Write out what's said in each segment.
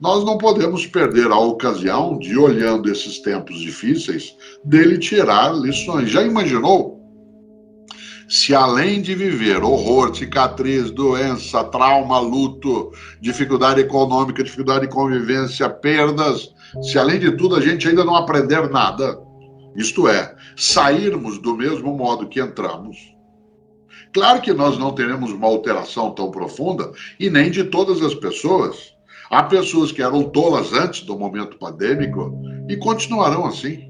nós não podemos perder a ocasião de, olhando esses tempos difíceis, dele tirar lições. Já imaginou? Se além de viver horror, cicatriz, doença, trauma, luto, dificuldade econômica, dificuldade de convivência, perdas, se além de tudo a gente ainda não aprender nada, isto é, sairmos do mesmo modo que entramos, claro que nós não teremos uma alteração tão profunda, e nem de todas as pessoas. Há pessoas que eram tolas antes do momento pandêmico e continuarão assim.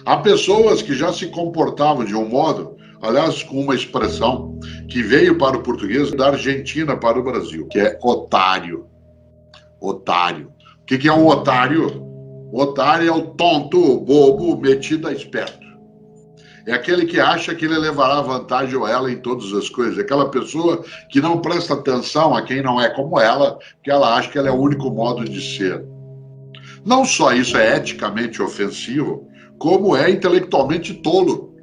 Há pessoas que já se comportavam de um modo, aliás, com uma expressão que veio para o português da Argentina para o Brasil, que é otário. Otário. O que é um otário? O otário é o tonto, o bobo, metido a esperto. É aquele que acha que ele levará vantagem ou ela em todas as coisas. É aquela pessoa que não presta atenção a quem não é como ela, porque ela acha que ela é o único modo de ser. Não só isso é eticamente ofensivo, como é intelectualmente tolo.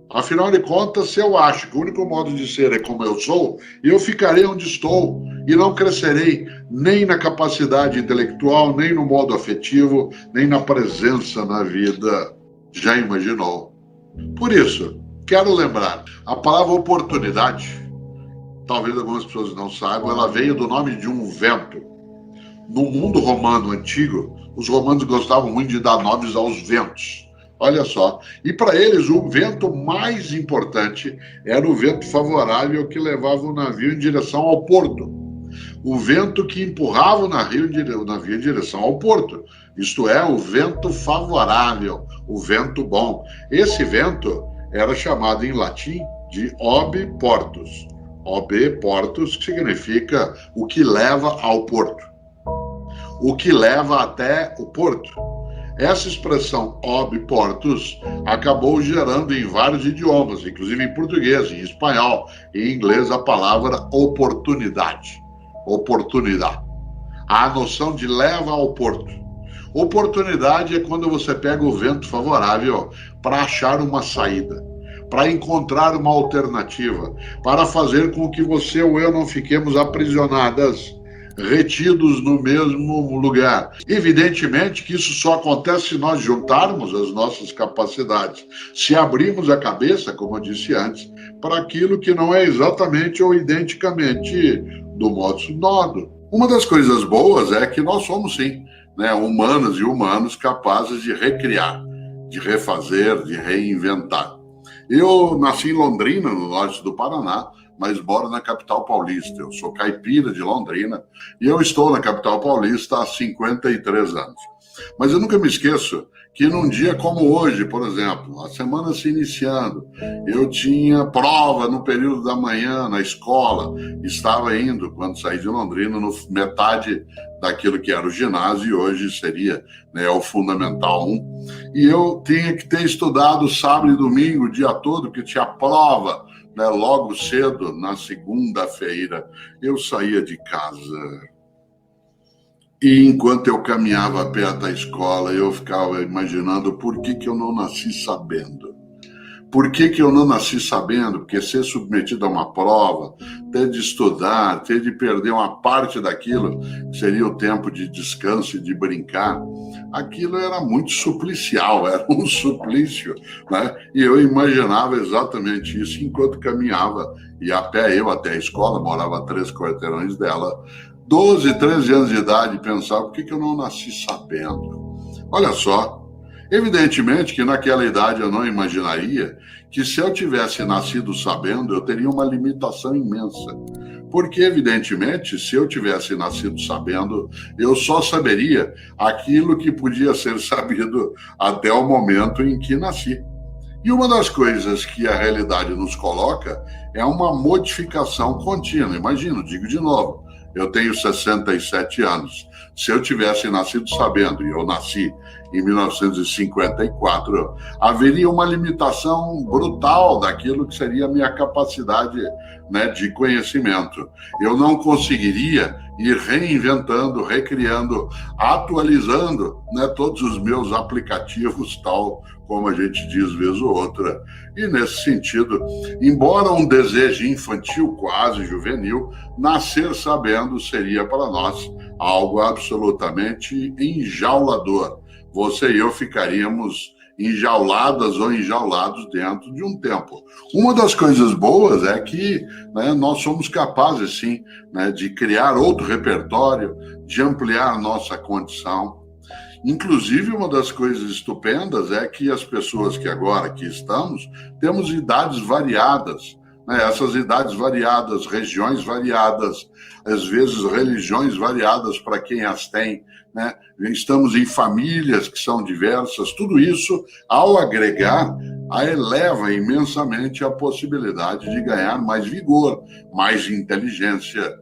Afinal de contas, se eu acho que o único modo de ser é como eu sou, eu ficarei onde estou e não crescerei nem na capacidade intelectual, nem no modo afetivo, nem na presença na vida. Já imaginou? Por isso, quero lembrar, a palavra oportunidade, talvez algumas pessoas não saibam, ela veio do nome de um vento. No mundo romano antigo, os romanos gostavam muito de dar nomes aos ventos. Olha só, e para eles o vento mais importante era o vento favorável que levava o navio em direção ao porto. O vento que empurrava o navio em direção ao porto. Isto é, o vento favorável, o vento bom. Esse vento era chamado em latim de ob portus. Ob portus significa o que leva ao porto. O que leva até o porto. Essa expressão ob portus acabou gerando em vários idiomas, inclusive em português, em espanhol, em inglês, a palavra oportunidade. Oportunidade. A noção de leva ao porto. Oportunidade é quando você pega o vento favorável para achar uma saída, para encontrar uma alternativa, para fazer com que você ou eu não fiquemos aprisionadas, retidos no mesmo lugar. Evidentemente que isso só acontece se nós juntarmos as nossas capacidades, se abrirmos a cabeça, como eu disse antes, para aquilo que não é exatamente ou identicamente do modo. Uma das coisas boas é que nós somos, sim, humanas e humanos capazes de recriar, de refazer, de reinventar. Eu nasci em Londrina, no norte do Paraná, mas moro na capital paulista. Eu sou caipira de Londrina e eu estou na capital paulista há 53 anos. Mas eu nunca me esqueço que num dia como hoje, por exemplo, a semana se iniciando, eu tinha prova no período da manhã na escola, estava indo, quando saí de Londrina, no metade daquilo que era o ginásio e hoje seria o Fundamental 1. E eu tinha que ter estudado sábado e domingo o dia todo, porque tinha prova, logo cedo, na segunda-feira. Eu saía de casa. E enquanto eu caminhava perto da escola, eu ficava imaginando por que eu não nasci sabendo. Por que eu não nasci sabendo? Porque ser submetido a uma prova, ter de estudar, ter de perder uma parte daquilo, que seria o tempo de descanso e de brincar, aquilo era muito suplicial, era um suplício, né? E eu imaginava exatamente isso enquanto caminhava, e a pé eu até a escola, morava a 3 quarteirões dela, 12, 13 anos de idade, pensava, por que eu não nasci sabendo? Olha só, evidentemente que naquela idade eu não imaginaria que se eu tivesse nascido sabendo, eu teria uma limitação imensa. Porque, evidentemente, se eu tivesse nascido sabendo, eu só saberia aquilo que podia ser sabido até o momento em que nasci. E uma das coisas que a realidade nos coloca é uma modificação contínua. Imagina, digo de novo, eu tenho 67 anos. Se eu tivesse nascido sabendo, e eu nasci em 1954, haveria uma limitação brutal daquilo que seria a minha capacidade de conhecimento. Eu não conseguiria ir reinventando, recriando, atualizando, né, todos os meus aplicativos, tal como a gente diz vez ou outra. E nesse sentido, embora um desejo infantil, quase juvenil, nascer sabendo seria para nós algo absolutamente enjaulador. Você e eu ficaríamos enjauladas ou enjaulados dentro de um tempo. Uma das coisas boas é que, né, nós somos capazes, sim, né, de criar outro repertório, de ampliar nossa condição. Inclusive, uma das coisas estupendas é que as pessoas que agora aqui estamos, temos idades variadas, né? Essas idades variadas, regiões variadas, às vezes religiões variadas para quem as tem, né? Estamos em famílias que são diversas. Tudo isso, ao agregar, eleva imensamente a possibilidade de ganhar mais vigor, mais inteligência.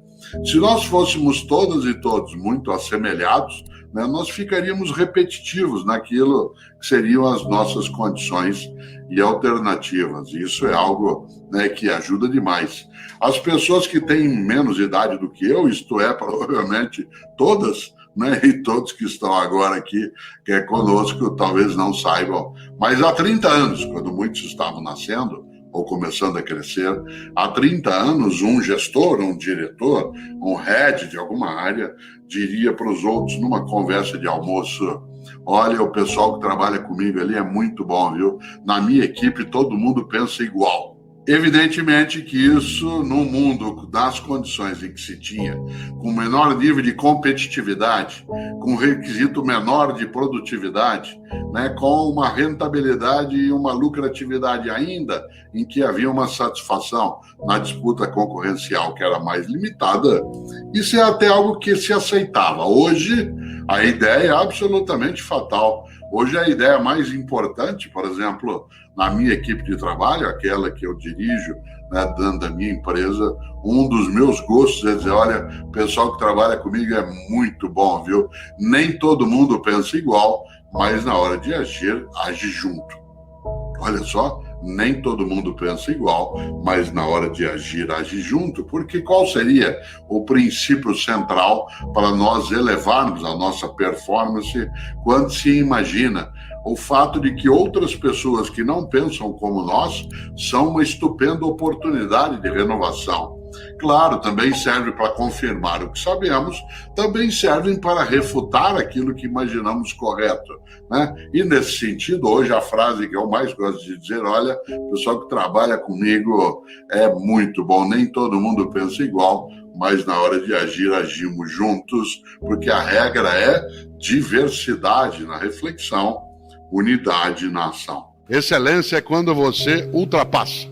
Se nós fôssemos todas e todos muito assemelhados, né, nós ficaríamos repetitivos naquilo que seriam as nossas condições e alternativas. Isso é algo, né, que ajuda demais. As pessoas que têm menos idade do que eu, isto é, provavelmente todas, né, e todos que estão agora aqui, que é conosco, talvez não saibam, mas há 30 anos, quando muitos estavam nascendo, ou começando a crescer, há 30 anos, um gestor, um diretor, um head de alguma área, diria para os outros numa conversa de almoço: olha, o pessoal que trabalha comigo ali é muito bom, viu? Na minha equipe todo mundo pensa igual. Evidentemente que isso, no mundo das condições em que se tinha, com menor nível de competitividade, com requisito menor de produtividade, né, com uma rentabilidade e uma lucratividade ainda em que havia uma satisfação na disputa concorrencial que era mais limitada, isso é até algo que se aceitava. Hoje, a ideia é absolutamente fatal. Hoje, a ideia mais importante, por exemplo, na minha equipe de trabalho, aquela que eu dirijo, né, dentro da minha empresa, um dos meus gostos é dizer: olha, o pessoal que trabalha comigo é muito bom, viu? Nem todo mundo pensa igual, mas na hora de agir, age junto. Olha só, nem todo mundo pensa igual, mas na hora de agir, age junto, porque qual seria o princípio central para nós elevarmos a nossa performance quando se imagina o fato de que outras pessoas que não pensam como nós são uma estupenda oportunidade de renovação? Claro, também serve para confirmar o que sabemos, também servem para refutar aquilo que imaginamos correto, né? E nesse sentido, hoje a frase que eu mais gosto de dizer: olha, o pessoal que trabalha comigo é muito bom, nem todo mundo pensa igual, mas na hora de agir, agimos juntos, porque a regra é diversidade na reflexão, unidade na ação. Excelência é quando você ultrapassa,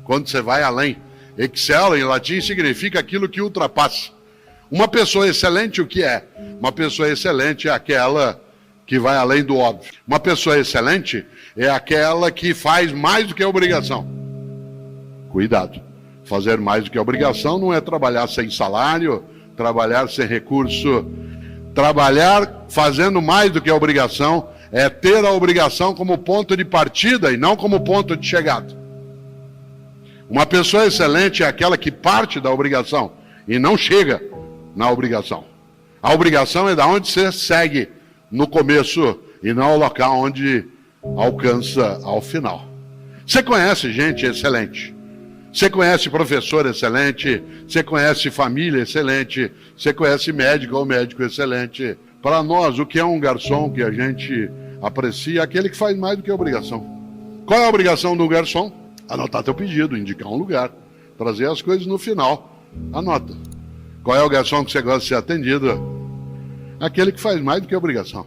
quando você vai além. Excel, em latim, significa aquilo que ultrapassa. Uma pessoa excelente, o que é? Uma pessoa excelente é aquela que vai além do óbvio. Uma pessoa excelente é aquela que faz mais do que a obrigação. Cuidado. Fazer mais do que a obrigação não é trabalhar sem salário, trabalhar sem recurso. Trabalhar fazendo mais do que a obrigação é ter a obrigação como ponto de partida e não como ponto de chegada. Uma pessoa excelente é aquela que parte da obrigação e não chega na obrigação. A obrigação é da onde você segue no começo e não o local onde alcança ao final. Você conhece gente excelente, você conhece professor excelente, você conhece família excelente, você conhece médico ou médico excelente. Para nós, o que é um garçom que a gente aprecia é aquele que faz mais do que a obrigação. Qual é a obrigação do garçom? Anotar teu pedido, indicar um lugar, trazer as coisas no final. Anota. Qual é o garçom que você gosta de ser atendido? Aquele que faz mais do que a obrigação.